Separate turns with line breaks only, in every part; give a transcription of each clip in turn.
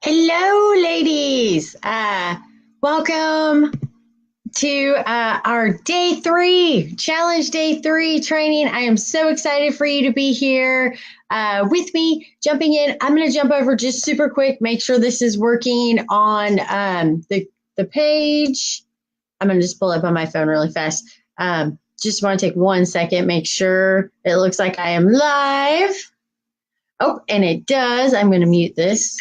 Hello, ladies. Welcome to our challenge day three training. I am so excited for you to be here with me. Jumping in, I'm going to jump over just super quick, make sure this is working on the page. I'm going to just pull up on my phone really fast. Just want to take 1 second, make sure it looks like I am live. Oh, and it does. I'm going to mute this.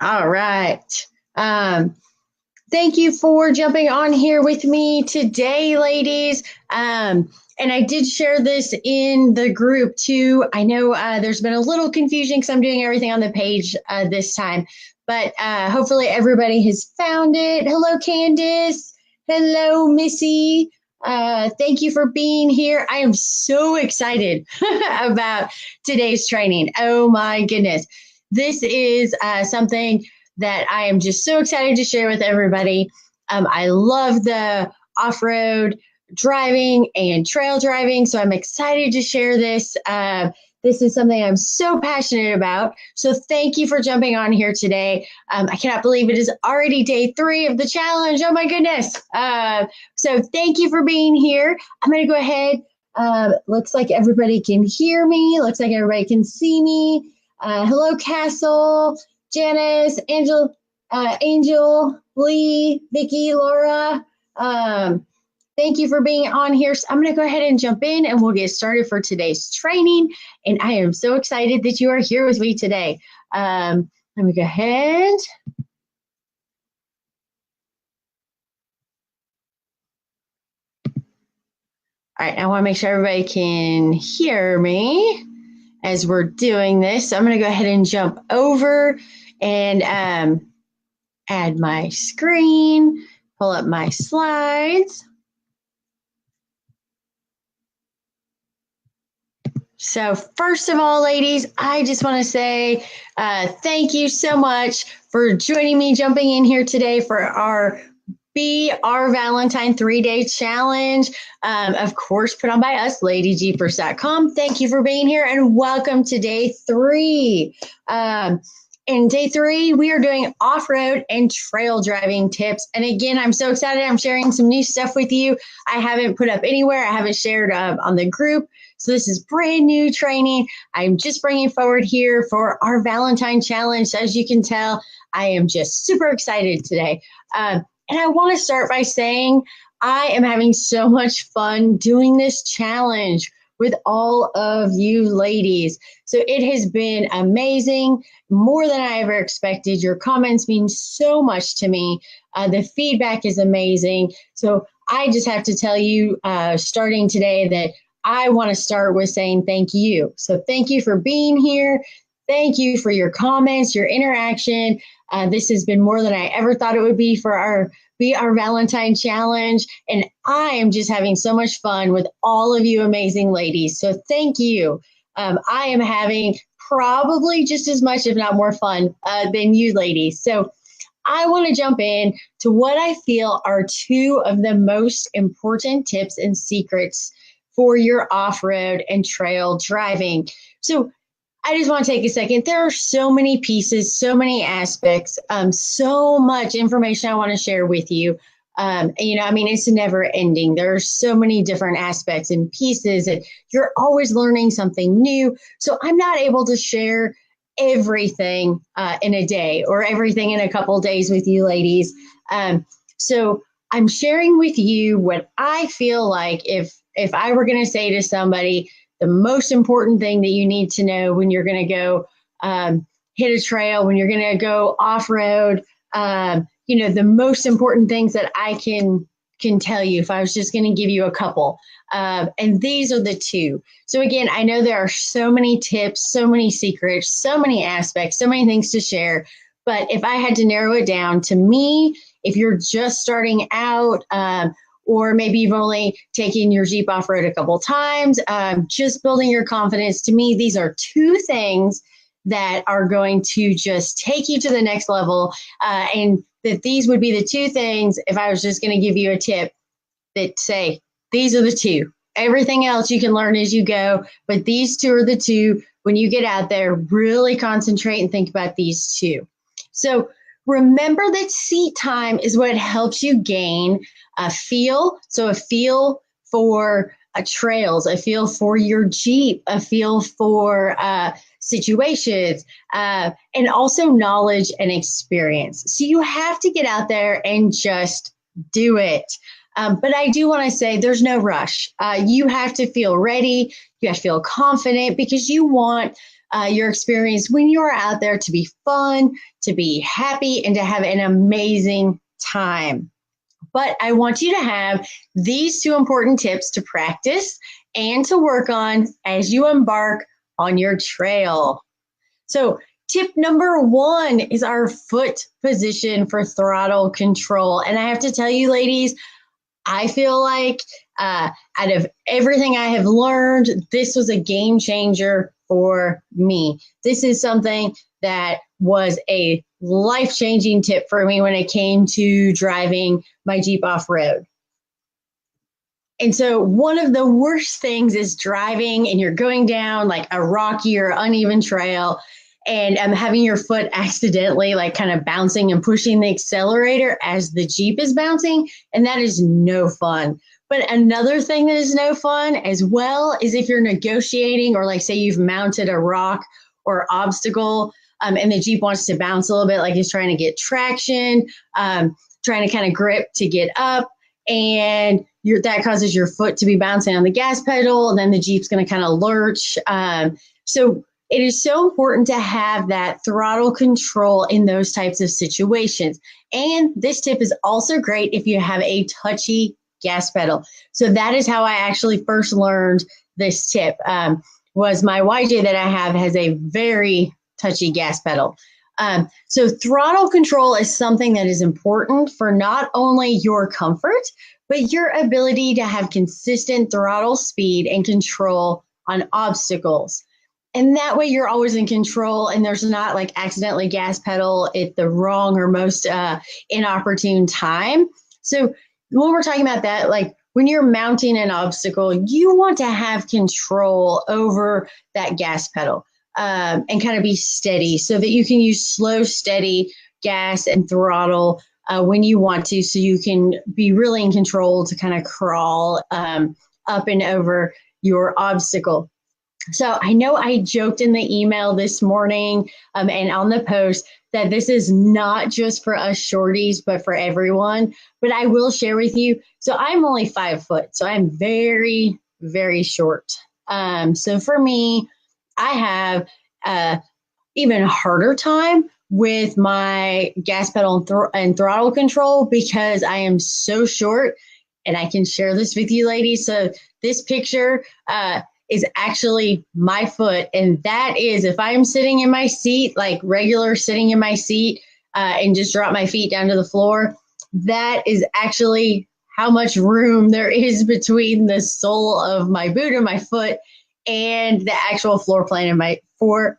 All right. Thank you for jumping on here with me today, ladies. And I did share this in the group too. I know there's been a little confusion because I'm doing everything on the page this time, but hopefully everybody has found it. Hello, Candace. Hello, Missy. Thank you for being here. I am so excited about today's training. Oh my goodness. This is something that I am just so excited to share with everybody. I love the off-road driving and trail driving, so I'm excited to share this. This is something I'm so passionate about. So thank you for jumping on here today. I cannot believe it is already day 3 of the challenge. Oh my goodness. So thank you for being here. I'm going to go ahead. Looks like everybody can hear me. Looks like everybody can see me. Hello, Castle, Janice, Angel, Lee, Vicky, Laura. Thank you for being on here. So I'm going to go ahead and jump in and we'll get started for today's training. And I am so excited that you are here with me today. Let me go ahead. All right, I want to make sure everybody can hear me as we're doing this. So I'm going to go ahead and jump over and add my screen, pull up my slides. So first of all, ladies, I just want to say thank you so much for joining me, jumping in here today for our Be Our Valentine 3-day challenge, of course, put on by us, LadyJeepers.com. Thank you for being here and welcome to day 3. In day 3, we are doing off-road and trail driving tips. And again, I'm so excited. I'm sharing some new stuff with you. I haven't put up anywhere. I haven't shared on the group. So this is brand new training. I'm just bringing forward here for our Valentine challenge. As you can tell, I am just super excited today. And I want to start by saying I am having so much fun doing this challenge with all of you ladies. So it has been amazing, more than I ever expected. Your comments mean so much to me. The feedback is amazing. So I just have to tell you, starting today, that I want to start with saying thank you. So thank you for being here. Thank you for your comments, your interaction. This has been more than I ever thought it would be for our Valentine challenge. And I am just having so much fun with all of you amazing ladies. So thank you. I am having probably just as much, if not more fun than you ladies. So I want to jump in to what I feel are 2 of the most important tips and secrets for your off-road and trail driving. So I just want to take a second. There are so many pieces, so many aspects, so much information I want to share with you. It's never ending. There are so many different aspects and pieces, and you're always learning something new. So I'm not able to share everything in a day or everything in a couple of days with you ladies. So I'm sharing with you what I feel like if I were going to say to somebody, the most important thing that you need to know when you're going to go hit a trail, when you're going to go off-road, the most important things that I can tell you if I was just going to give you a couple. And these are the 2. So again, I know there are so many tips, so many secrets, so many aspects, so many things to share. But if I had to narrow it down to me, if you're just starting out, or maybe you've only taken your Jeep off-road a couple times, just building your confidence. To me, these are 2 things that are going to just take you to the next level. And that these would be the 2 things, if I was just going to give you a tip, that say, these are the 2. Everything else you can learn as you go, but these 2 are the 2 when you get out there, really concentrate and think about these two. So remember that seat time is what helps you gain a feel. So a feel for trails, a feel for your Jeep, a feel for situations, and also knowledge and experience. So you have to get out there and just do it. But I do want to say there's no rush. You have to feel ready. You have to feel confident because you want your experience when you're out there to be fun, to be happy, and to have an amazing time. But I want you to have these two important tips to practice and to work on as you embark on your trail. So tip number one is our foot position for throttle control. And I have to tell you, ladies, I feel like out of everything I have learned, this was a game changer for me. This is something that was a life-changing tip for me when it came to driving my Jeep off-road. And so one of the worst things is driving and you're going down like a rocky or uneven trail and having your foot accidentally like kind of bouncing and pushing the accelerator as the Jeep is bouncing. And that is no fun. But another thing that is no fun as well is if you're negotiating or like say you've mounted a rock or obstacle and the Jeep wants to bounce a little bit, like it's trying to get traction, trying to kind of grip to get up, and that causes your foot to be bouncing on the gas pedal, and then the Jeep's going to kind of lurch. So it is so important to have that throttle control in those types of situations. And this tip is also great if you have a touchy gas pedal. So that is how I actually first learned this tip. Was my YJ that I have has a very touchy gas pedal. So throttle control is something that is important for not only your comfort, but your ability to have consistent throttle speed and control on obstacles. And that way you're always in control and there's not like accidentally gas pedal at the wrong or most inopportune time. So when we're talking about that, like when you're mounting an obstacle, you want to have control over that gas pedal and kind of be steady so that you can use slow, steady gas and throttle when you want to, so you can be really in control to kind of crawl up and over your obstacle. So I know I joked in the email this morning and on the post that this is not just for us shorties, but for everyone. But I will share with you. So I'm only 5 foot. So I'm very, very short. So for me, I have even harder time with my gas pedal and throttle control because I am so short. And I can share this with you, ladies. So this picture is actually my foot. And that is, if I'm sitting in my seat, like regular sitting in my seat and just drop my feet down to the floor, that is actually how much room there is between the sole of my boot or my foot and the actual floor plan of my floor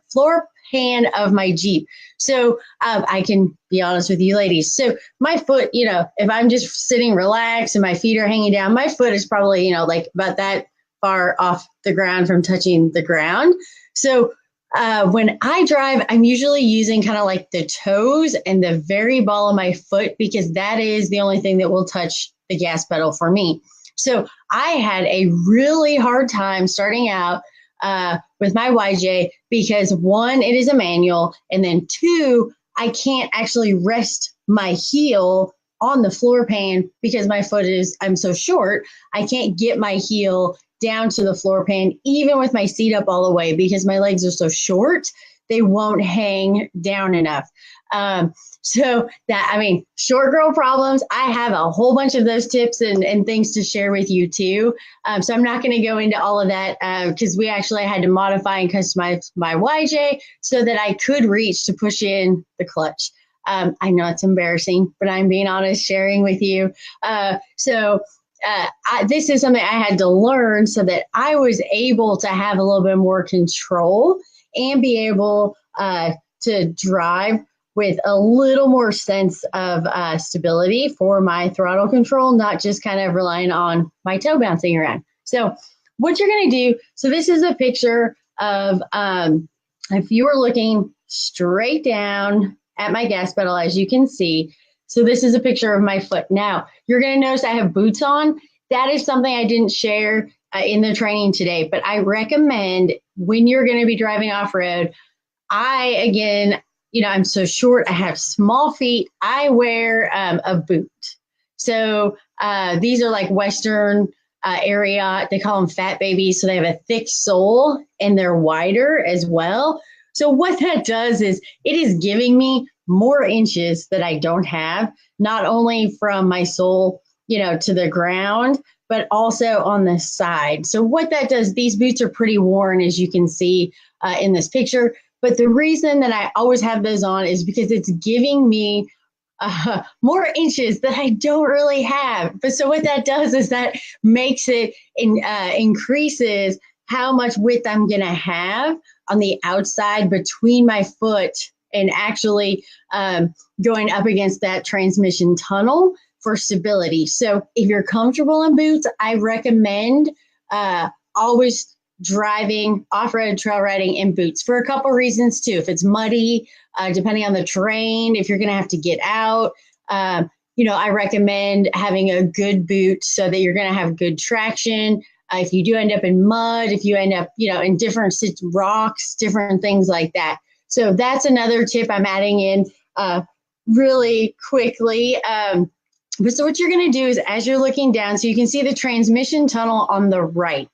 pan of my Jeep. So I can be honest with you, ladies. So my foot, if I'm just sitting relaxed and my feet are hanging down, my foot is probably, like about that far off the ground from touching the ground. So when I drive, I'm usually using kind of like the toes and the very ball of my foot because that is the only thing that will touch the gas pedal for me. So I had a really hard time starting out with my YJ because 1, it is a manual, and then 2, I can't actually rest my heel on the floor pan because I'm so short, I can't get my heel down to the floor pan, even with my seat up all the way because my legs are so short, they won't hang down enough. Short girl problems, I have a whole bunch of those tips and things to share with you too. So I'm not going to go into all of that because we actually had to modify and customize my YJ so that I could reach to push in the clutch. I know it's embarrassing, but I'm being honest, sharing with you. This is something I had to learn so that I was able to have a little bit more control and be able to drive with a little more sense of stability for my throttle control, not just kind of relying on my toe bouncing around. So what you're going to do, so this is a picture of if you were looking straight down at my gas pedal, as you can see. So this is a picture of my foot. Now, you're going to notice I have boots on. That is something I didn't share in the training today, but I recommend when you're going to be driving off-road, again, I'm so short. I have small feet. I wear a boot. So these are like Western area. They call them fat babies. So they have a thick sole and they're wider as well. So what that does is it is giving me more inches that I don't have, not only from my sole, to the ground, but also on the side. So what that does, these boots are pretty worn, as you can see in this picture. But the reason that I always have those on is because it's giving me more inches that I don't really have. But so what that does is that makes it increases how much width I'm going to have on the outside between my foot and actually going up against that transmission tunnel for stability. So if you're comfortable in boots, I recommend always driving off-road trail riding in boots for a couple reasons too. If it's muddy, depending on the terrain, if you're going to have to get out, I recommend having a good boot so that you're going to have good traction. If you do end up in mud, if you end up, in different rocks, different things like that. So that's another tip I'm adding in really quickly. So what you're going to do is as you're looking down, so you can see the transmission tunnel on the right.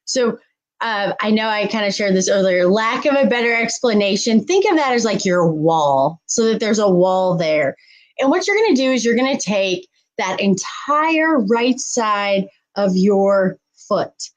So I know I kind of shared this earlier, lack of a better explanation. Think of that as like your wall, so that there's a wall there. And what you're going to do is you're going to take that entire right side of your foot.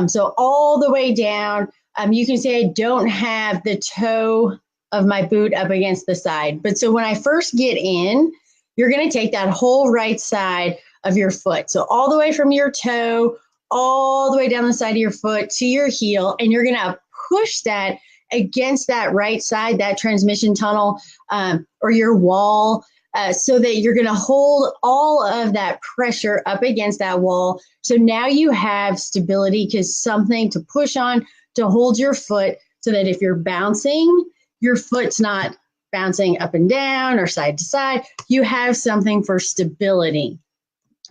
So all the way down, you can say I don't have the toe of my boot up against the side. But so when I first get in, you're going to take that whole right side of your foot. So all the way from your toe, all the way down the side of your foot to your heel, and you're going to push that against that right side, that transmission tunnel or your wall, so that you're going to hold all of that pressure up against that wall. So now you have stability, because something to push on to hold your foot, so that if you're bouncing, your foot's not bouncing up and down or side to side. You have something for stability.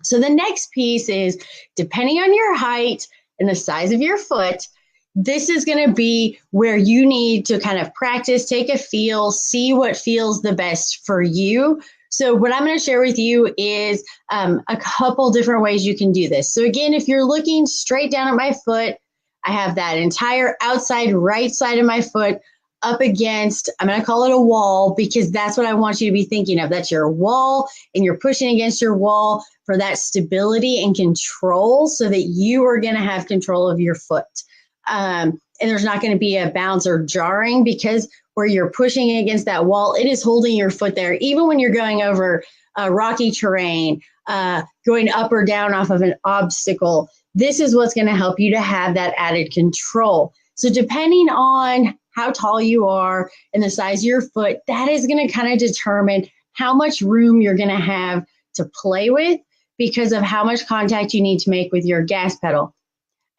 So the next piece is, depending on your height and the size of your foot, this is going to be where you need to kind of practice, take a feel, see what feels the best for you. So what I'm going to share with you is a couple different ways you can do this. So again, if you're looking straight down at my foot, I have that entire outside right side of my foot up against, I'm going to call it a wall, because that's what I want you to be thinking of. That's your wall, and you're pushing against your wall for that stability and control, so that you are going to have control of your foot. And there's not going to be a bounce or jarring, because where you're pushing against that wall, it is holding your foot there. Even when you're going over rocky terrain, going up or down off of an obstacle, this is what's going to help you to have that added control. So depending on how tall you are and the size of your foot, that is going to kind of determine how much room you're going to have to play with, because of how much contact you need to make with your gas pedal.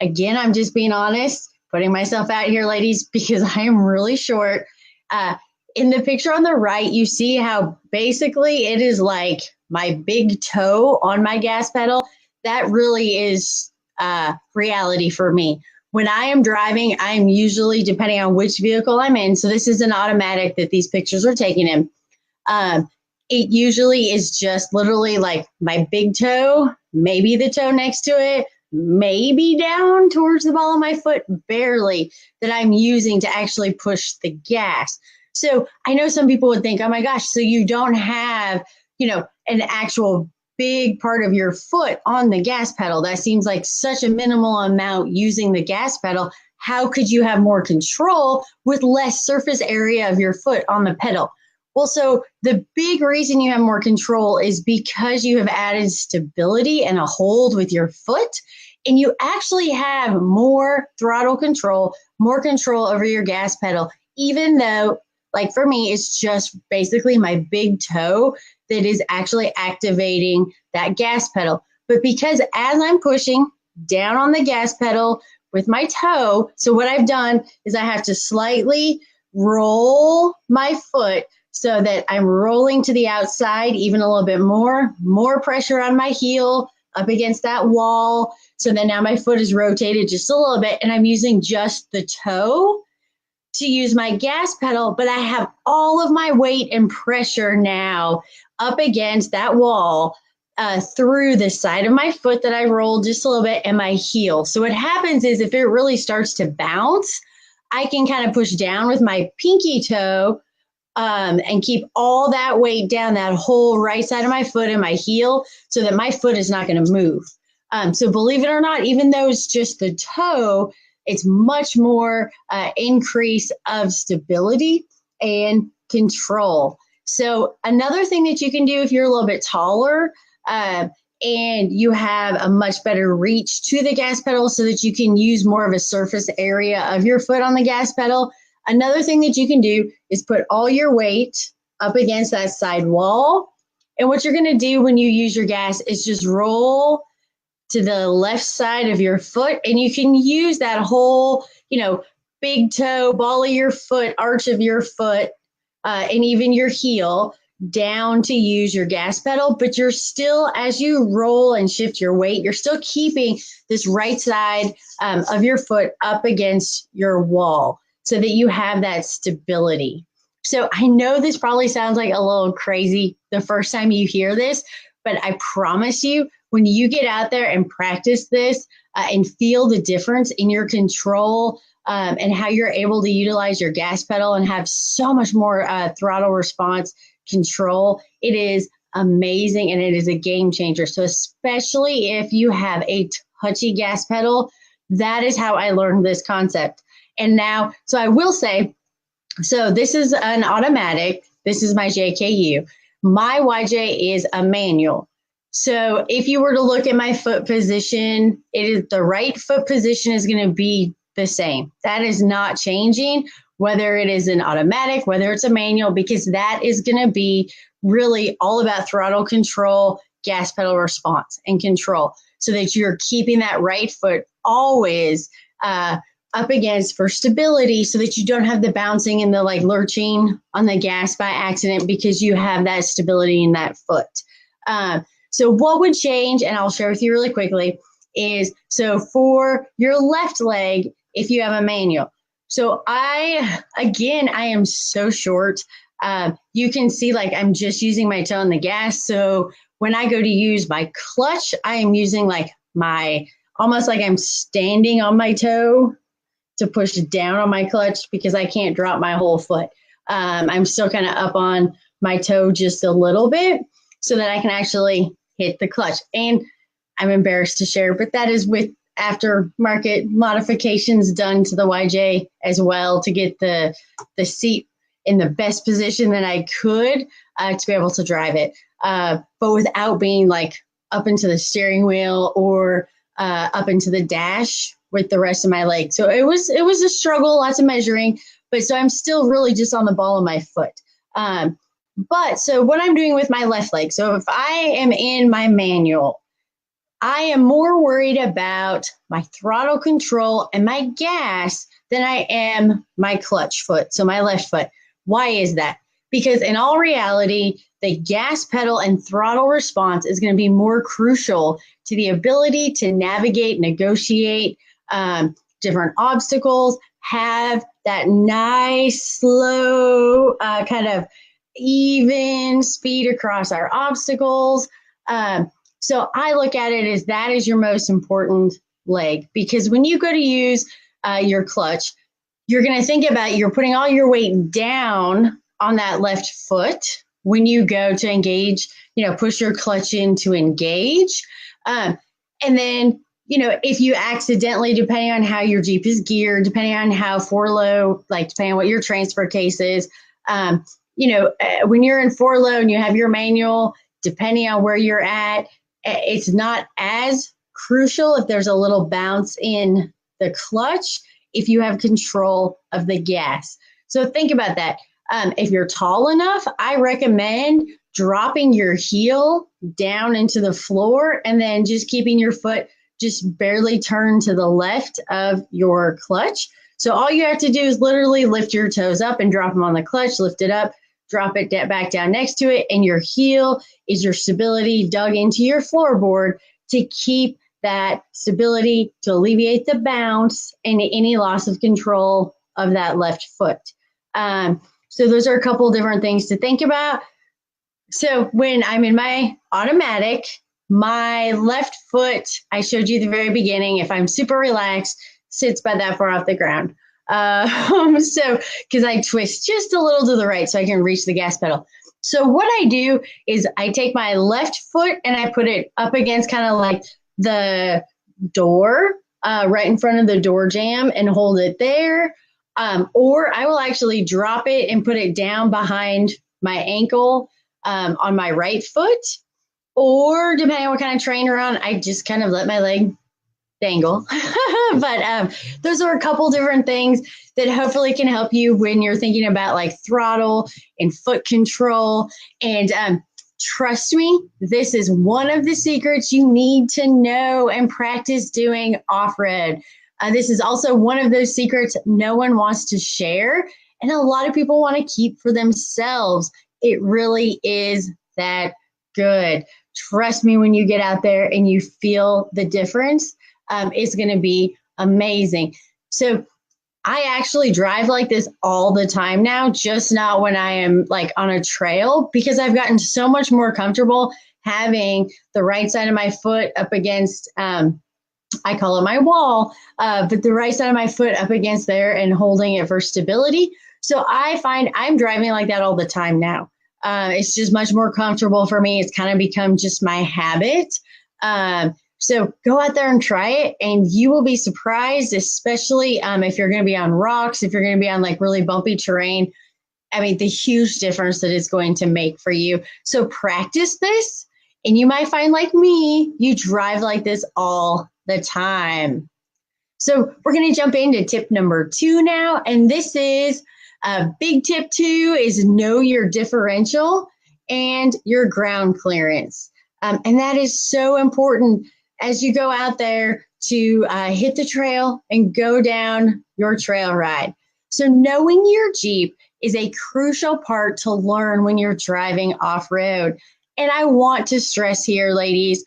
Again, I'm just being honest, putting myself out here, ladies, because I am really short. In the picture on the right, you see how basically it is like my big toe on my gas pedal. That really is reality for me. When I am driving, I'm usually, depending on which vehicle I'm in, so this is an automatic that these pictures are taken in, it usually is just literally like my big toe, maybe the toe next to it, maybe down towards the ball of my foot, barely, that I'm using to actually push the gas. So I know some people would think, oh my gosh, so you don't have, an actual big part of your foot on the gas pedal. That seems like such a minimal amount using the gas pedal. How could you have more control with less surface area of your foot on the pedal? Well, so the big reason you have more control is because you have added stability and a hold with your foot, and you actually have more throttle control, more control over your gas pedal, even though, like for me, it's just basically my big toe that is actually activating that gas pedal. But because as I'm pushing down on the gas pedal, with my toe. So what I've done is I have to slightly roll my foot so that I'm rolling to the outside even a little bit more pressure on my heel up against that wall. So then now my foot is rotated just a little bit and I'm using just the toe to use my gas pedal, but I have all of my weight and pressure now up against that wall through the side of my foot that I rolled just a little bit and my heel. So what happens is if it really starts to bounce, I can kind of push down with my pinky toe and keep all that weight down that whole right side of my foot and my heel so that my foot is not going to move. So believe it or not, even though it's just the toe, it's much more increase of stability and control. So another thing that you can do if you're a little bit taller and you have a much better reach to the gas pedal so that you can use more of a surface area of your foot on the gas pedal. Another thing that you can do is put all your weight up against that side wall. And what you're going to do when you use your gas is just roll to the left side of your foot. And you can use that whole, big toe, ball of your foot, arch of your foot, and even your heel down to use your gas pedal. But you're still, as you roll and shift your weight, you're still keeping this right side of your foot up against your wall so that you have that stability. So I know this probably sounds like a little crazy the first time you hear this, but I promise you, when you get out there and practice this and feel the difference in your control and how you're able to utilize your gas pedal and have so much more throttle response control, it is amazing and it is a game changer. So especially if you have a touchy gas pedal, that is how I learned this concept. And now, so I will say, so this is an automatic. This is my JKU. My YJ is a manual. So if you were to look at my foot position, it is the right foot position is going to be the same. That is not changing, whether it is an automatic, whether it's a manual, because that is going to be really all about throttle control, gas pedal response and control so that you're keeping that right foot always up against for stability so that you don't have the bouncing and the lurching on the gas by accident because you have that stability in that foot. So what would change, and I'll share with you really quickly, is so for your left leg, if you have a manual. So I am so short. You can see I'm just using my toe on the gas. So when I go to use my clutch, I am using almost like I'm standing on my toe to push down on my clutch because I can't drop my whole foot. I'm still kind of up on my toe just a little bit so that I can actually hit the clutch. And I'm embarrassed to share, but that is with aftermarket modifications done to the YJ as well to get the seat in the best position that I could to be able to drive it, but without being up into the steering wheel or up into the dash with the rest of my leg. So it was a struggle, lots of measuring, but so I'm still really just on the ball of my foot. But so what I'm doing with my left leg, so if I am in my manual, I am more worried about my throttle control and my gas than I am my clutch foot, so my left foot. Why is that? Because in all reality, the gas pedal and throttle response is going to be more crucial to the ability to navigate, negotiate different obstacles, have that nice, slow, kind of even speed across our obstacles. So I look at it as that is your most important leg, because when you go to use your clutch, you're going to think about you're putting all your weight down on that left foot when you go to engage, push your clutch in to engage. And then, if you accidentally, depending on how your Jeep is geared, depending on how four-low, depending on what your transfer case is, when you're in four-low and you have your manual, depending on where you're at, it's not as crucial if there's a little bounce in the clutch if you have control of the gas. So think about that. If you're tall enough, I recommend dropping your heel down into the floor and then just keeping your foot just barely turn to the left of your clutch. So all you have to do is literally lift your toes up and drop them on the clutch, lift it up, drop it back down next to it, and your heel is your stability dug into your floorboard to keep that stability, to alleviate the bounce and any loss of control of that left foot. So those are a couple different things to think about. So when I'm in my automatic, my left foot, I showed you at the very beginning, if I'm super relaxed, sits by that far off the ground. So because I twist just a little to the right so I can reach the gas pedal. So what I do is I take my left foot and I put it up against kind of like the door, right in front of the door jamb, and hold it there. Or I will actually drop it and put it down behind my ankle on my right foot. Or depending on what kind of train you're on, I just kind of let my leg dangle. But those are a couple different things that hopefully can help you when you're thinking about like throttle and foot control. And trust me, this is one of the secrets you need to know and practice doing off-road. This is also one of those secrets no one wants to share, and a lot of people want to keep for themselves. It really is that good. Trust me, when you get out there and you feel the difference, it's going to be amazing. So I actually drive like this all the time now, just not when I am like on a trail, because I've gotten so much more comfortable having the right side of my foot up against, I call it my wall, but the right side of my foot up against there and holding it for stability. So I find I'm driving like that all the time now. It's just much more comfortable for me. It's kind of become just my habit. So go out there and try it, and you will be surprised, especially if you're going to be on rocks, if you're going to be on like really bumpy terrain. I mean, the huge difference that it's going to make for you. So practice this, and you might find, like me, you drive like this all the time. So we're going to jump into tip number 2 now, and this is big tip 2 is know your differential and your ground clearance. And that is so important as you go out there to hit the trail and go down your trail ride. So knowing your Jeep is a crucial part to learn when you're driving off-road. And I want to stress here, ladies,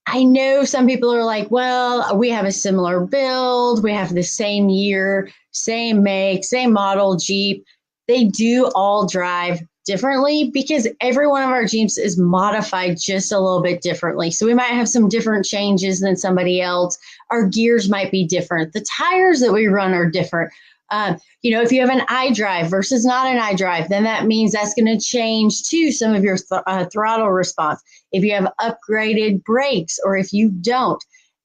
I know some people are like, well, we have a similar build, we have the same year, same make, same model Jeep. They do all drive differently because every one of our Jeeps is modified just a little bit differently. So we might have some different changes than somebody else. Our gears might be different. The tires that we run are different. If you have an iDrive versus not an iDrive, then that means that's going to change too some of your throttle response. If you have upgraded brakes or if you don't,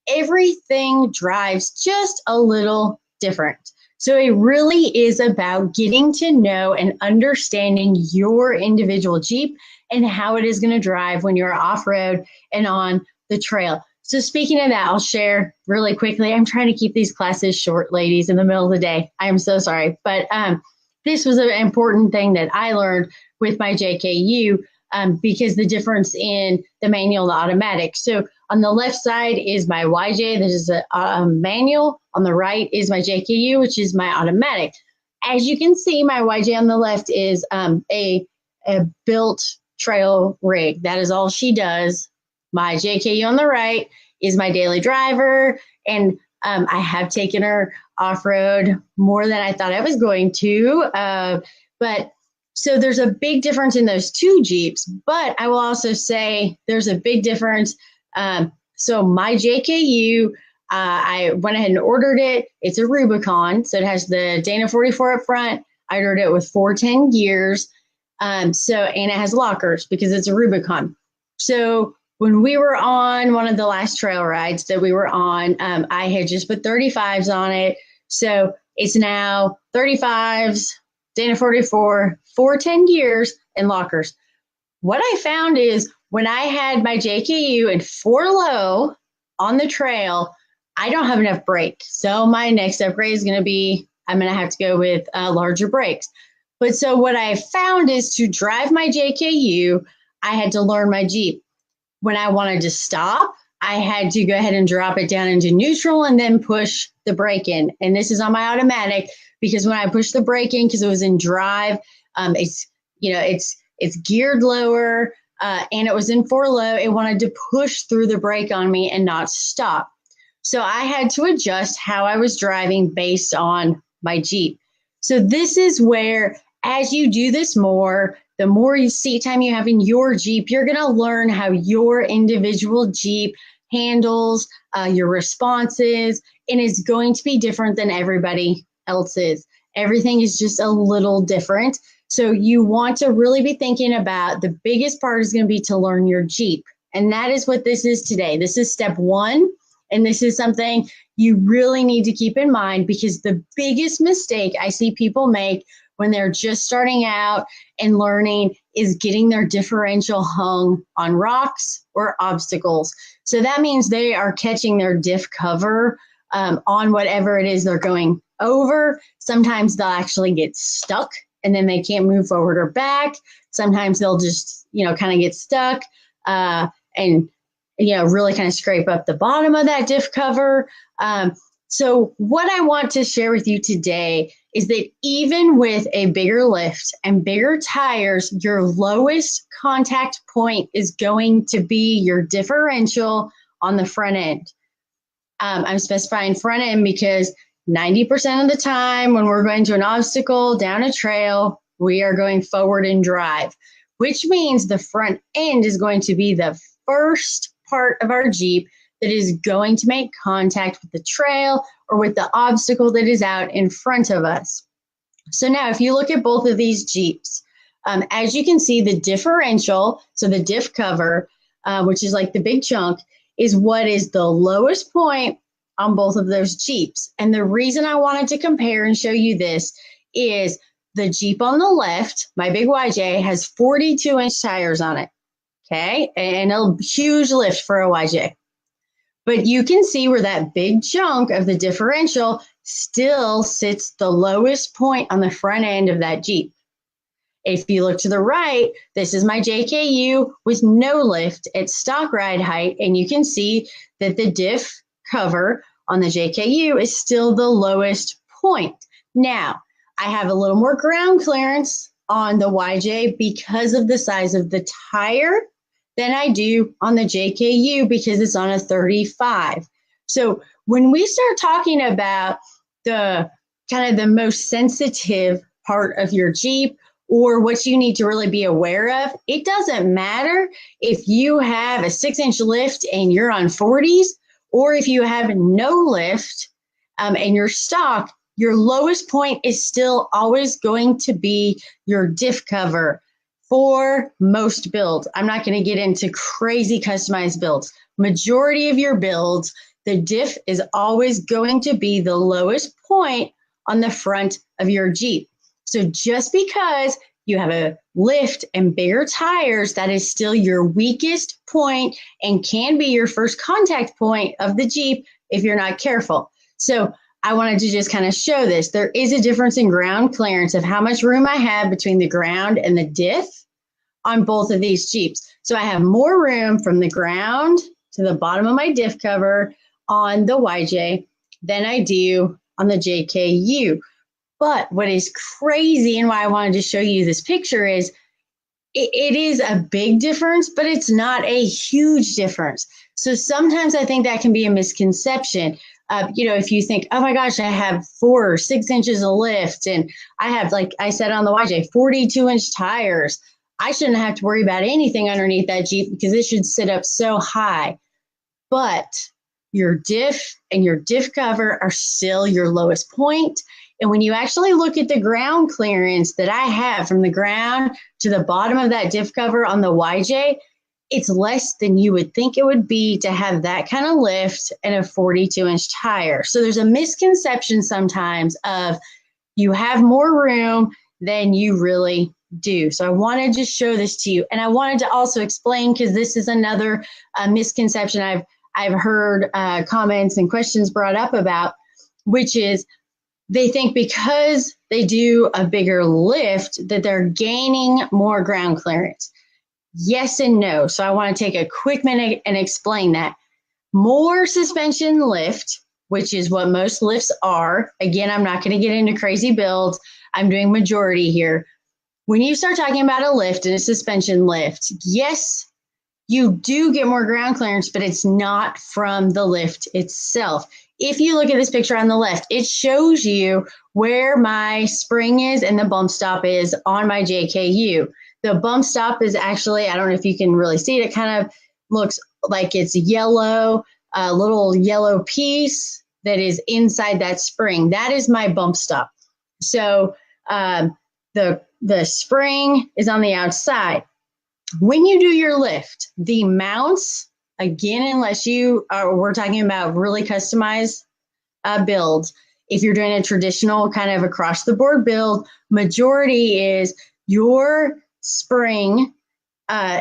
everything drives just a little different. So it really is about getting to know and understanding your individual Jeep and how it is going to drive when you're off-road and on the trail. So speaking of that, I'll share really quickly. I'm trying to keep these classes short, ladies, in the middle of the day. I am so sorry. But this was an important thing that I learned with my JKU because the difference in the manual and the automatic. So on the left side is my YJ, this is a manual. On the right is my JKU, which is my automatic. As you can see, my YJ on the left is a built trail rig. That is all she does. My JKU on the right is my daily driver, and I have taken her off-road more than I thought I was going to. But so there's a big difference in those two Jeeps, but I will also say there's a big difference. So my JKU, I went ahead and ordered it. It's a Rubicon, so it has the Dana 44 up front. I ordered it with 410 gears, and it has lockers because it's a Rubicon. So when we were on one of the last trail rides that we were on, I had just put 35s on it. So it's now 35s, Dana 44, 410 gears, and lockers. What I found is when I had my JKU in 4 low on the trail, I don't have enough brake. So my next upgrade is going to be, I'm going to have to go with larger brakes. But so what I found is to drive my JKU, I had to learn my Jeep. When I wanted to stop, I had to go ahead and drop it down into neutral and then push the brake in. And this is on my automatic because when I push the brake in, because it was in drive, it's, it's geared lower and it was in 4 low. It wanted to push through the brake on me and not stop. So I had to adjust how I was driving based on my Jeep. So this is where, as you do this more, the more seat time you have in your Jeep, you're going to learn how your individual Jeep handles your responses, and it's going to be different than everybody else's. Everything is just a little different. So you want to really be thinking about the biggest part is going to be to learn your Jeep. And that is what this is today. This is step 1. And this is something you really need to keep in mind because the biggest mistake I see people make when they're just starting out and learning is getting their differential hung on rocks or obstacles. So that means they are catching their diff cover on whatever it is they're going over. Sometimes they'll actually get stuck and then they can't move forward or back. Sometimes they'll just, kind of get stuck and really kind of scrape up the bottom of that diff cover. So what I want to share with you today is that even with a bigger lift and bigger tires, your lowest contact point is going to be your differential on the front end. I'm specifying front end because 90% of the time when we're going to an obstacle down a trail, we are going forward in drive, which means the front end is going to be the first part of our Jeep that is going to make contact with the trail or with the obstacle that is out in front of us. So now if you look at both of these Jeeps, as you can see, the differential, so the diff cover, which is like the big chunk, is what is the lowest point on both of those Jeeps. And the reason I wanted to compare and show you this is the Jeep on the left, my big YJ, has 42-inch tires on it. Okay, and a huge lift for a YJ. But you can see where that big chunk of the differential still sits the lowest point on the front end of that Jeep. If you look to the right, this is my JKU with no lift at stock ride height, and you can see that the diff cover on the JKU is still the lowest point. Now, I have a little more ground clearance on the YJ because of the size of the tire than I do on the JKU because it's on a 35. So when we start talking about the kind of the most sensitive part of your Jeep or what you need to really be aware of, it doesn't matter if you have a 6-inch lift and you're on 40s or if you have no lift and you're stock, your lowest point is still always going to be your diff cover. For most builds, I'm not going to get into crazy customized builds. Majority of your builds, the diff is always going to be the lowest point on the front of your Jeep. So just because you have a lift and bigger tires, that is still your weakest point and can be your first contact point of the Jeep if you're not careful. So I wanted to just kind of show this. There is a difference in ground clearance of how much room I have between the ground and the diff on both of these Jeeps. So I have more room from the ground to the bottom of my diff cover on the YJ than I do on the JKU. But what is crazy and why I wanted to show you this picture is it is a big difference, but it's not a huge difference. So sometimes I think that can be a misconception. If you think, oh my gosh, I have 4 or 6 inches of lift and I have, like I said on the YJ, 42-inch tires, I shouldn't have to worry about anything underneath that Jeep because it should sit up so high. But your diff and your diff cover are still your lowest point. And when you actually look at the ground clearance that I have from the ground to the bottom of that diff cover on the YJ, it's less than you would think it would be to have that kind of lift and a 42-inch tire. So there's a misconception sometimes of you have more room than you really do. So I wanted to show this to you. And I wanted to also explain, because this is another misconception I've heard comments and questions brought up about, which is they think because they do a bigger lift that they're gaining more ground clearance. Yes and no. So I want to take a quick minute and explain that. more suspension lift, which is what most lifts are. Again, I'm not going to get into crazy builds. I'm doing majority here. When you start talking about a lift and a suspension lift, yes, you do get more ground clearance, but it's not from the lift itself. If you look at this picture on the left, it shows you where my spring is and the bump stop is on my JKU. The bump stop is actually, I don't know if you can really see it, it kind of looks like it's yellow, a little yellow piece that is inside that spring. That is my bump stop. So the spring is on the outside. When you do your lift, the mounts, again, unless we're talking about really customized builds, if you're doing a traditional kind of across the board build, majority is your spring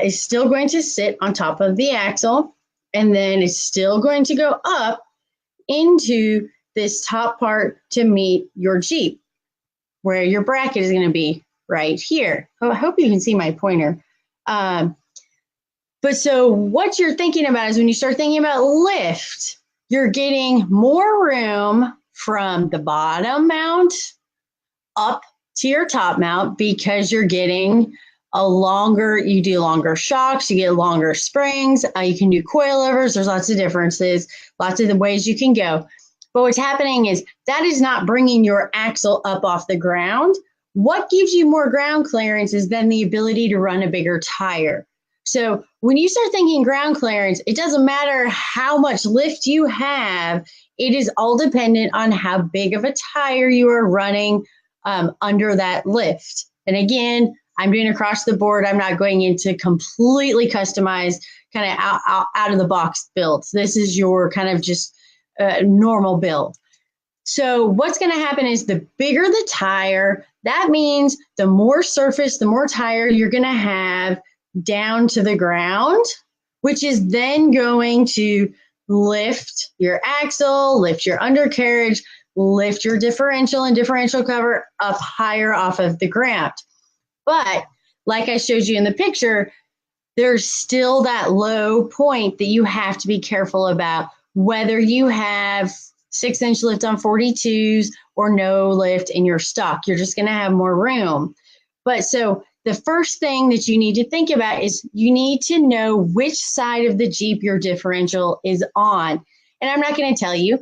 is still going to sit on top of the axle, and then it's still going to go up into this top part to meet your Jeep, where your bracket is going to be right here. Oh, I hope you can see my pointer. But so what you're thinking about is when you start thinking about lift, you're getting more room from the bottom mount up to your top mount because you're getting you do longer shocks, you get longer springs, you can do coilovers. There's lots of differences, lots of the ways you can go. But what's happening is that is not bringing your axle up off the ground. What gives you more ground clearance is then the ability to run a bigger tire. So when you start thinking ground clearance, it doesn't matter how much lift you have. It is all dependent on how big of a tire you are running under that lift. And again, I'm doing across the board. I'm not going into completely customized kind of out of the box builds. This is your kind of just normal build. So what's going to happen is the bigger the tire, that means the more surface, the more tire you're going to have down to the ground, which is then going to lift your axle, lift your undercarriage, lift your differential and differential cover up higher off of the ground. But like I showed you in the picture, there's still that low point that you have to be careful about, whether you have 6-inch lift on 42s or no lift in your stock. You're just going to have more room. But so the first thing that you need to think about is you need to know which side of the Jeep your differential is on. And I'm not going to tell you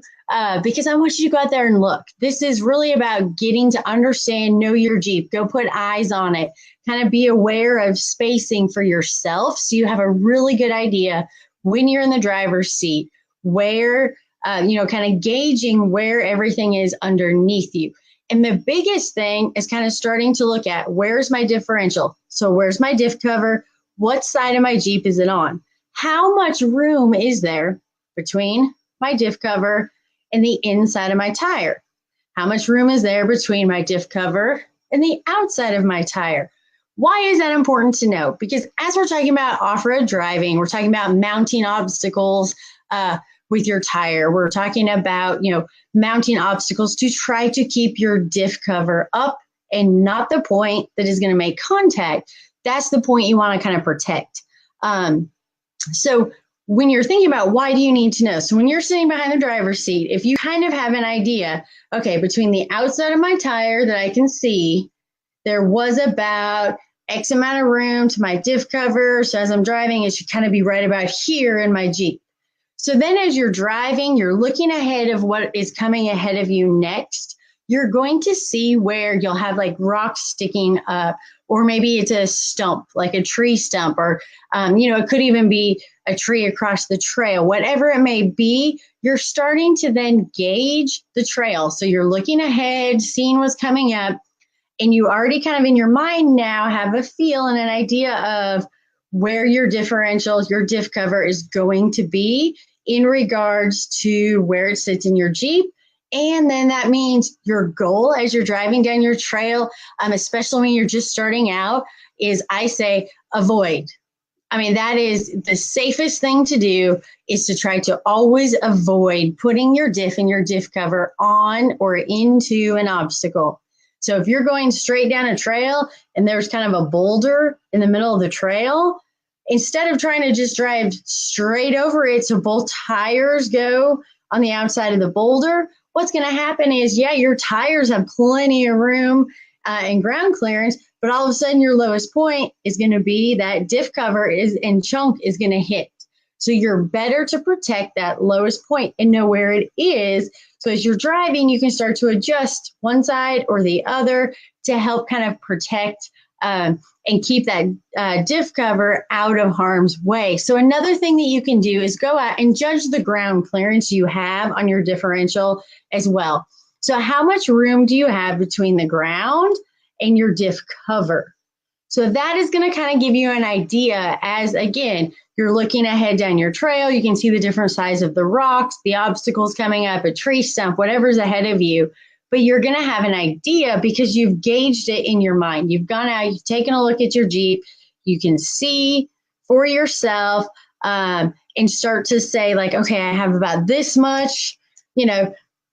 because I want you to go out there and look. This is really about getting to understand, know your Jeep, go put eyes on it, kind of be aware of spacing for yourself so you have a really good idea when you're in the driver's seat, where, kind of gauging where everything is underneath you. And the biggest thing is kind of starting to look at, where's my differential? So where's my diff cover? What side of my Jeep is it on? How much room is there between my diff cover and the inside of my tire? How much room is there between my diff cover and the outside of my tire? Why is that important to know? Because as we're talking about off-road driving, we're talking about mounting obstacles with your tire. We're talking about, mounting obstacles to try to keep your diff cover up and not the point that is going to make contact. That's the point you want to kind of protect. So when you're thinking about why do you need to know? So when you're sitting behind the driver's seat, if you kind of have an idea, okay, between the outside of my tire that I can see, there was about X amount of room to my diff cover. So as I'm driving, it should kind of be right about here in my Jeep. So then as you're driving, you're looking ahead of what is coming ahead of you next. You're going to see where you'll have like rocks sticking up, or maybe it's a stump, like a tree stump, or, it could even be a tree across the trail. Whatever it may be, you're starting to then gauge the trail. So you're looking ahead, seeing what's coming up, and you already kind of in your mind now have a feel and an idea of where your differential, your diff cover is going to be in regards to where it sits in your Jeep. And then that means your goal as you're driving down your trail, especially when you're just starting out, is I say avoid. I mean, that is the safest thing to do, is to try to always avoid putting your diff and your diff cover on or into an obstacle. So if you're going straight down a trail and there's kind of a boulder in the middle of the trail instead of trying to just drive straight over it so both tires go on the outside of the boulder, what's going to happen is, yeah, your tires have plenty of room and ground clearance, but all of a sudden your lowest point is going to be that diff cover and chunk is going to hit. So you're better to protect that lowest point and know where it is. So as you're driving, you can start to adjust one side or the other to help kind of protect and keep that diff cover out of harm's way. So another thing that you can do is go out and judge the ground clearance you have on your differential as well. So how much room do you have between the ground and your diff cover? So that is going to kind of give you an idea as, again, you're looking ahead down your trail. You can see the different size of the rocks, the obstacles coming up, a tree stump, whatever's ahead of you. But you're going to have an idea because you've gauged it in your mind. You've gone out, you've taken a look at your Jeep. You can see for yourself and start to say, like, okay, I have about this much,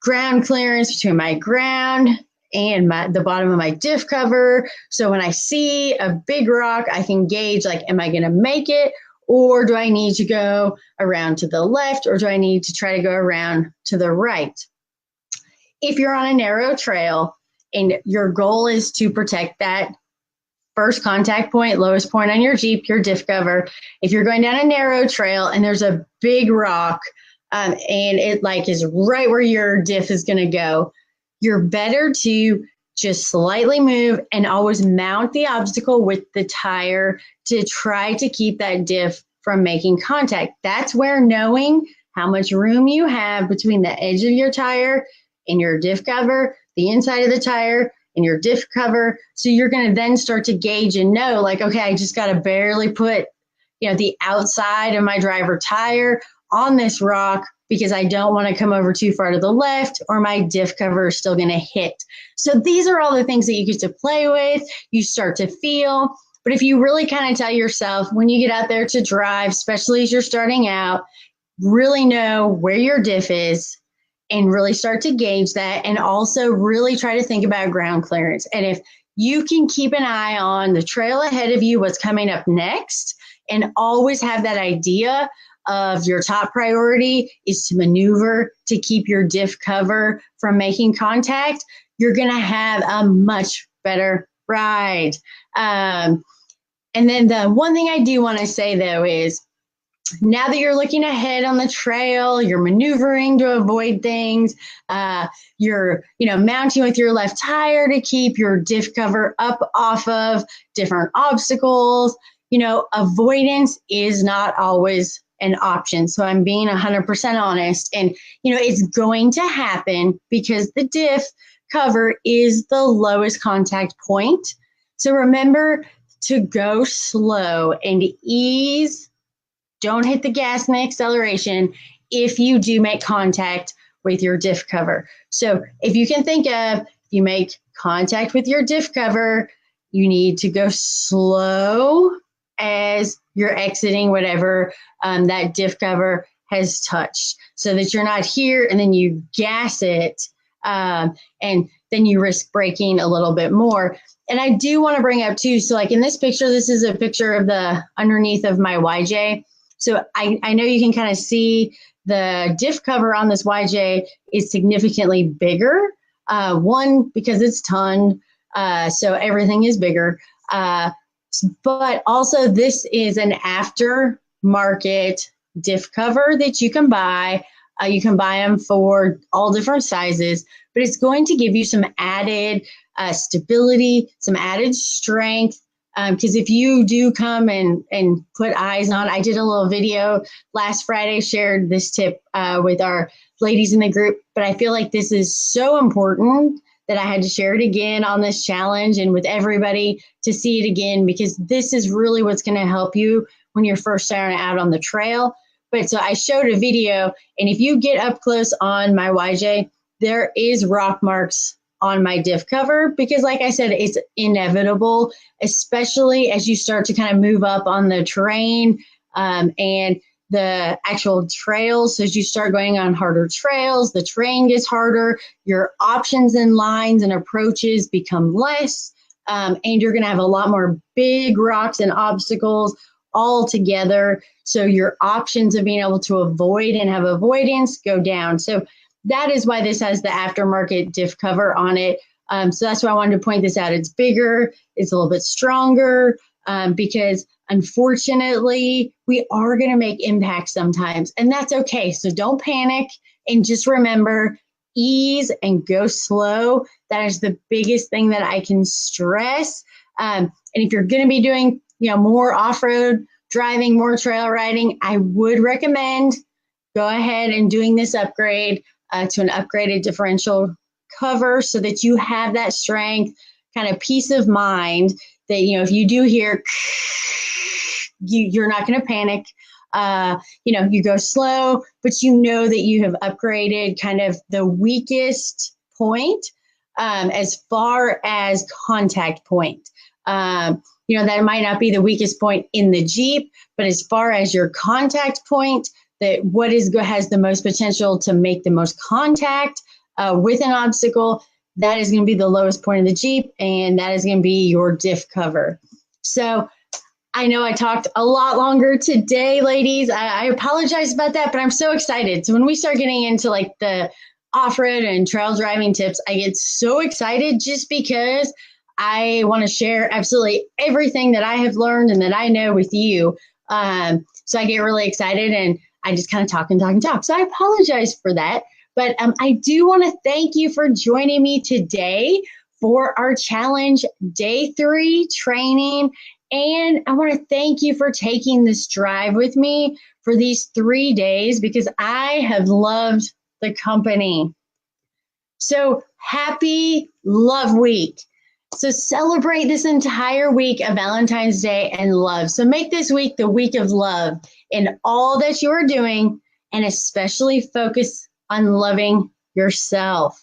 ground clearance between my ground and the bottom of my diff cover. So when I see a big rock, I can gauge, like, am I going to make it? Or do I need to go around to the left? Or do I need to try to go around to the right? If you're on a narrow trail and your goal is to protect that first contact point, lowest point on your Jeep, your diff cover, if you're going down a narrow trail and there's a big rock and it is right where your diff is going to go, you're better to just slightly move and always mount the obstacle with the tire to try to keep that diff from making contact. That's where knowing how much room you have between the edge of your tire and your diff cover, the inside of the tire and your diff cover. So you're going to then start to gauge and know, like, okay, I just got to barely put, the outside of my driver tire on this rock because I don't want to come over too far to the left or my diff cover is still going to hit. So these are all the things that you get to play with, you start to feel. But if you really kind of tell yourself when you get out there to drive, especially as you're starting out, really know where your diff is and really start to gauge that, and also really try to think about ground clearance. And if you can keep an eye on the trail ahead of you, what's coming up next, and always have that idea of your top priority is to maneuver to keep your diff cover from making contact, you're going to have a much better ride. And then the one thing I do want to say, though, is now that you're looking ahead on the trail, you're maneuvering to avoid things, you're mounting with your left tire to keep your diff cover up off of different obstacles. Avoidance is not always an option. So I'm being 100% honest, and it's going to happen because the diff cover is the lowest contact point. So remember to go slow and ease. Don't hit the gas and the acceleration if you do make contact with your diff cover. So if you can think of, if you make contact with your diff cover, you need to go slow as you're exiting whatever that diff cover has touched, so that you're not here and then you gas it and then you risk braking a little bit more. And I do want to bring up too, so like in this picture, this is a picture of the underneath of my YJ. So I know you can kind of see the diff cover on this YJ is significantly bigger. One, because it's ton, so everything is bigger. But also this is an aftermarket diff cover that you can buy. You can buy them for all different sizes, but it's going to give you some added stability, some added strength. Because if you do come and put eyes on, I did a little video last Friday, shared this tip with our ladies in the group, but I feel like this is so important that I had to share it again on this challenge and with everybody to see it again, because this is really what's going to help you when you're first starting out on the trail. But so I showed a video, and if you get up close on my YJ, there is rock marks on my diff cover, because like I said, it's inevitable, especially as you start to kind of move up on the terrain and the actual trails. So as you start going on harder trails, the terrain gets harder, your options and lines and approaches become less, and you're going to have a lot more big rocks and obstacles all together. So your options of being able to avoid and have avoidance go down. So that is why this has the aftermarket diff cover on it. So that's why I wanted to point this out. It's bigger, it's a little bit stronger, because unfortunately, we are going to make impacts sometimes, and that's okay. So don't panic, and just remember, ease and go slow. That is the biggest thing that I can stress. And if you're going to be doing, more off-road driving, more trail riding, I would recommend go ahead and doing this upgrade to an upgraded differential cover so that you have that strength, kind of peace of mind that, if you do hear, you're not going to panic. You go slow, but you know that you have upgraded kind of the weakest point as far as contact point. That might not be the weakest point in the Jeep, but as far as your contact point, that what has the most potential to make the most contact with an obstacle, that is going to be the lowest point of the Jeep, and that is going to be your diff cover. So I know I talked a lot longer today, ladies. I apologize about that, but I'm so excited. So when we start getting into like the off-road and trail driving tips, I get so excited just because I want to share absolutely everything that I have learned and that I know with you. So I get really excited and I just kind of talk and talk and talk. So I apologize for that. But I do want to thank you for joining me today for our challenge day 3 training. And I want to thank you for taking this drive with me for these 3 days because I have loved the company. So happy Love Week. So celebrate this entire week of Valentine's Day and love. So make this week the week of love in all that you are doing, and especially focus on loving yourself.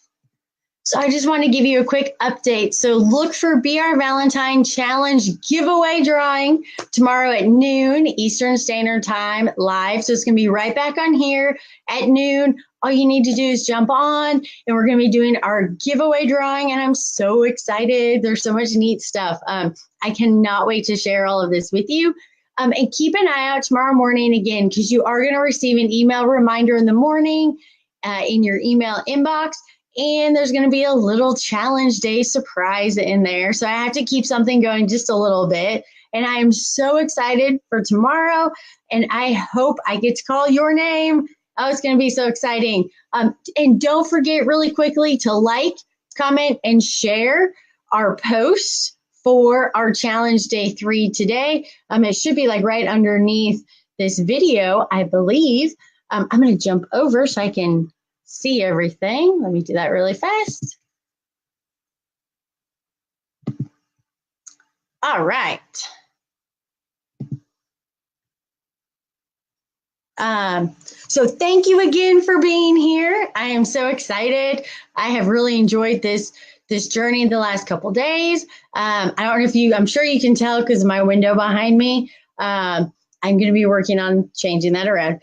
So I just want to give you a quick update. So look for BR Valentine Challenge giveaway drawing tomorrow at noon Eastern Standard Time live. So it's going to be right back on here at noon. All you need to do is jump on and we're going to be doing our giveaway drawing. And I'm so excited. There's so much neat stuff. I cannot wait to share all of this with you. And keep an eye out tomorrow morning again, because you are going to receive an email reminder in the morning in your email inbox. And there's going to be a little challenge day surprise in there. So I have to keep something going just a little bit. And I am so excited for tomorrow. And I hope I get to call your name. Oh, it's going to be so exciting. And don't forget really quickly to like, comment, and share our post for our challenge day 3 today. It should be like right underneath this video, I believe. I'm going to jump over so I can see everything. Let me do that really fast. All right. So thank you again for being here. I am so excited. I have really enjoyed this journey the last couple days. I don't know if I'm sure you can tell because of my window behind me. I'm going to be working on changing that around.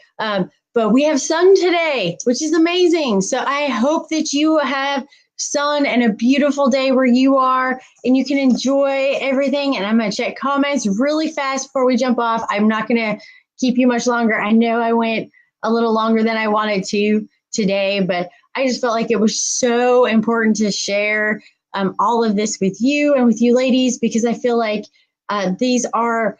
But we have sun today, which is amazing. So I hope that you have sun and a beautiful day where you are and you can enjoy everything. And I'm going to check comments really fast before we jump off. I'm not going to keep you much longer. I know I went a little longer than I wanted to today, but I just felt like it was so important to share all of this with you and with you ladies, because I feel like these are,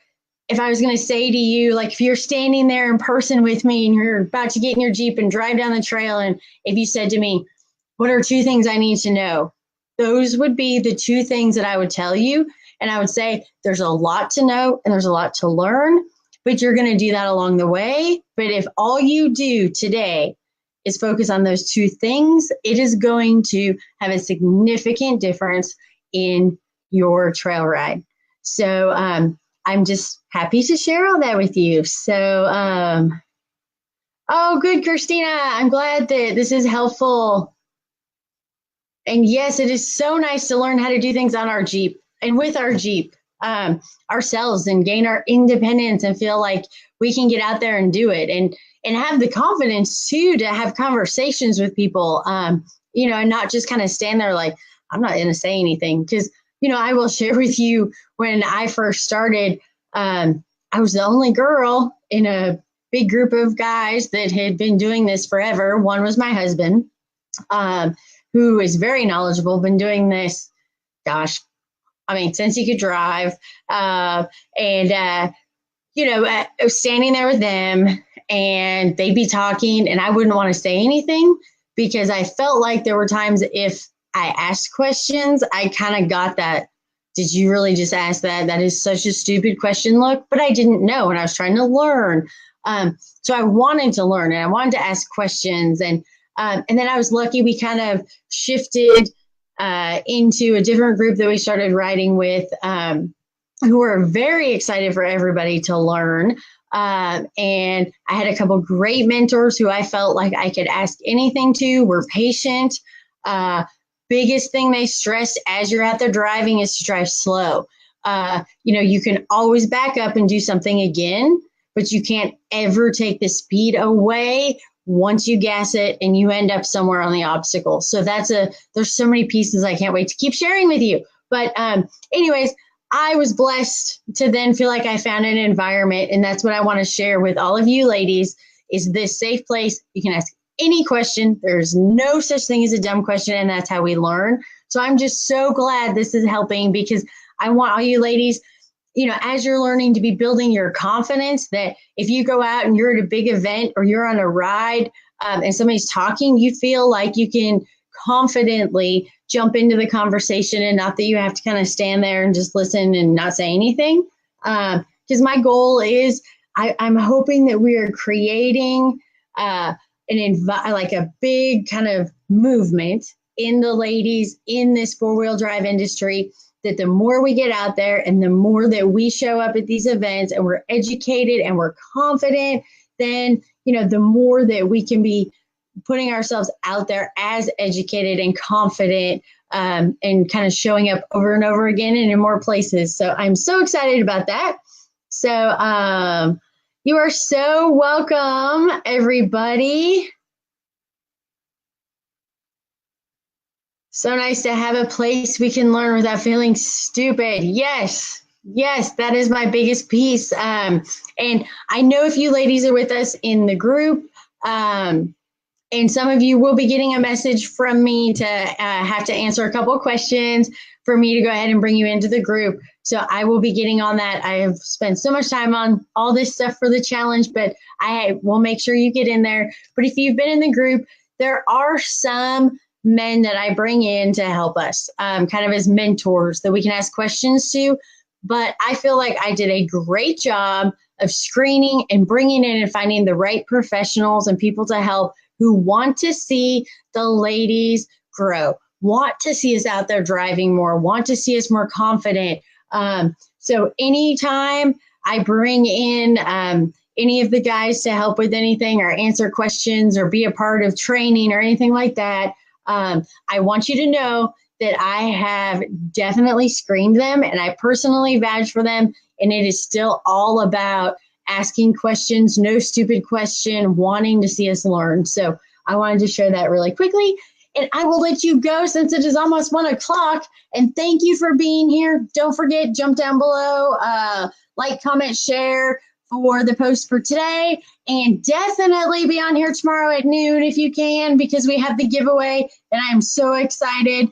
if I was going to say to you, like if you're standing there in person with me and you're about to get in your Jeep and drive down the trail, and if you said to me, what are 2 things I need to know? Those would be the 2 things that I would tell you. And I would say there's a lot to know and there's a lot to learn, but you're going to do that along the way. But if all you do today is focus on those 2 things, it is going to have a significant difference in your trail ride. So I'm just happy to share all that with you. So, oh, good, Christina. I'm glad that this is helpful. And yes, it is so nice to learn how to do things on our Jeep and with our Jeep ourselves and gain our independence and feel like we can get out there and do it and have the confidence too to have conversations with people, and not just kind of stand there like, I'm not going to say anything. Because, I will share with you when I first started, I I was the only girl in a big group of guys that had been doing this forever. One was my husband, who is very knowledgeable, been doing this, gosh, I mean, since he could drive. Standing there with them, and they'd be talking, and I wouldn't want to say anything because I felt like there were times if I asked questions, I kind of got that, did you really just ask that? That is such a stupid question look, but I didn't know, and I was trying to learn. So I wanted to learn, and I wanted to ask questions, and then I was lucky we kind of shifted into a different group that we started riding with, who were very excited for everybody to learn. And I had a couple great mentors who I felt like I could ask anything to, were patient. Biggest thing they stressed as you're out there driving is to drive slow. You can always back up and do something again, but you can't ever take the speed away once you gas it and you end up somewhere on the obstacle. So there's so many pieces I can't wait to keep sharing with you. But anyways, I was blessed to then feel like I found an environment, and that's what I want to share with all of you ladies, is this safe place. You can ask any question. There's no such thing as a dumb question, and that's how we learn. So I'm just so glad this is helping, because I want all you ladies, as you're learning, to be building your confidence, that if you go out and you're at a big event or you're on a ride and somebody's talking, you feel like you can confidently jump into the conversation, and not that you have to kind of stand there and just listen and not say anything. Because my goal is, I'm hoping that we are creating like a big kind of movement in the ladies in this four-wheel drive industry, that the more we get out there and the more that we show up at these events and we're educated and we're confident, then, the more that we can be putting ourselves out there as educated and confident, and kind of showing up over and over again and in more places. So I'm so excited about that. So you are so welcome, everybody. So nice to have a place we can learn without feeling stupid. Yes, that is my biggest piece. And I know if you ladies are with us in the group, and some of you will be getting a message from me to have to answer a couple of questions for me to go ahead and bring you into the group. So I will be getting on that. I have spent so much time on all this stuff for the challenge, but I will make sure you get in there. But if you've been in the group, there are some men that I bring in to help us, kind of as mentors that we can ask questions to. But I feel like I did a great job of screening and bringing in and finding the right professionals and people to help, who want to see the ladies grow, want to see us out there driving more, want to see us more confident. So anytime I bring in any of the guys to help with anything or answer questions or be a part of training or anything like that, I want you to know that I have definitely screened them and I personally vouch for them. And it is still all about asking questions, no stupid question, wanting to see us learn. So I wanted to share that really quickly. And I will let you go since it is almost 1 o'clock. And thank you for being here. Don't forget, jump down below, like, comment, share for the post for today. And definitely be on here tomorrow at noon if you can, because we have the giveaway. And I'm so excited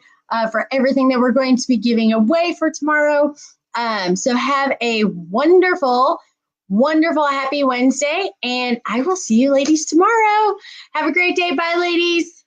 for everything that we're going to be giving away for tomorrow. So have a wonderful, happy Wednesday. And I will see you ladies tomorrow. Have a great day. Bye, ladies.